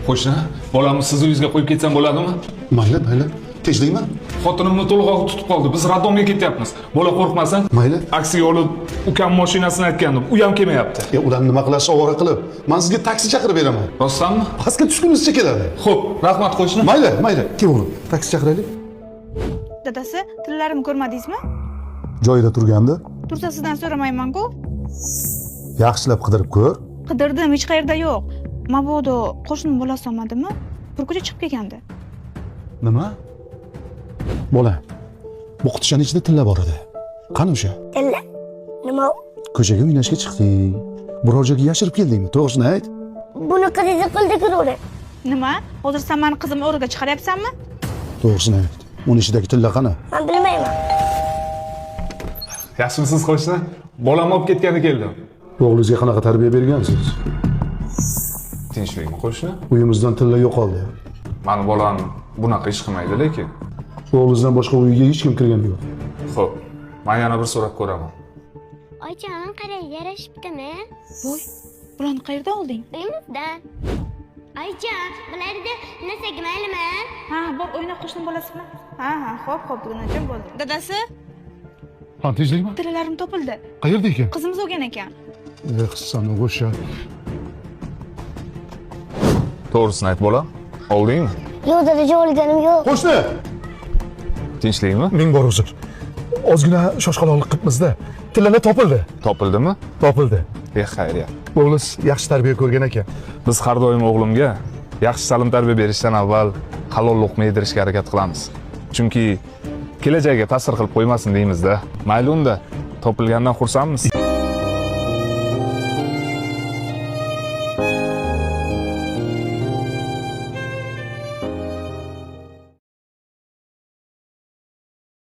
Qo'shni, bolamni siz uyingizga qo'yib ketsam bo'ladimi? Mayli, mayli. Tinchlikmi? Xotinimni to'lg'oq tutib qoldi. Biz raddomga ketyapmiz. Bola qo'rqmasin. Mayli. Aksiga olib, ukam mashinasini aytgandim. U ham kelmayapti. Ular nima qilasiz ovora qilib? Men sizga taksi chaqirib beraman. Rostdanmi? Pastga tushgunizcha keladi. Xo'p, rahmat qo'shni. Mayli, mayli. Kel o'g'lim, taksi chaqiraylik. Dadasi, tillarimni ko'rmadingizmi? Joyida turgandi. Tursa sizdan so'ramayman-ku. Yaxshilab qidirib ko'r. Qidirdim, hech qayerda yo'q. Mabodo qo'shnim bolasi olmadimi? Bir ko'cha chiqib kelgandi. Nima? Bola. Bu qutichaning ichida tilla bor edi. Qani o'sha? Tilla? Nima u? Ko'chaga o'ynashga chiqding. Biror joyga yashirib keldingmi? To'g'risini ayt. Buni qizingiz qildi-ku o'g'li. Nima? Hozir sen meni qizimni o'rniga chiqaryapsanmi? To'g'risini ayt. Uning ichidagi tilla qani? Men bilmayman. Yaxshimisiz qo'shni? Bolamni olib ketgani keldim. O'g'lingizga qanaqa tarbiya bergansiz? Tinchlikmi qo'shni? Uyimizdan tilla yo'qoldi. Mani bolam bunaqa ish qilmaydi lekin. O'g'lingizdan boshqa uyga hech kim kirgani yo'q. Xo'p, men yana bir so'rab ko'raman. Oyjon, qarang, yarashibdimi? Voy, bularni qayerdan olding? Uyimizdan. Oyjon, bularda nasaga maylimi? Ha, bor, o'yna qo'shnim bolasimi? Ha, xo'p, bugunacham bo'ldi. Dadasi, Ha, tinchlikmi? tillarim topildi. Qayerda ekan? Qizimiz olgan ekan. Sana o'sha. To'g'risini ayt bolam. Oldingmi? Yo'q, dadajon, olganim yo'q. Qo'shni! Tinchlikmi? Ming bor uzr. Ozgina shoshqaloqlik qilibmiz-da. Tillalar topildi. Topildimi? Topildi. Xayriya. O'g'liz yaxshi tarbiya ko'rgan ekan. Biz har doim o'g'limga yaxshi ta'lim tarbiya berishdan avval halol luqma yedirishga harakat qilamiz. Chunki kelajagiga ta'sir qilib qo'ymasin deymiz-da. Mayli unda, topilgandan xursandmiz.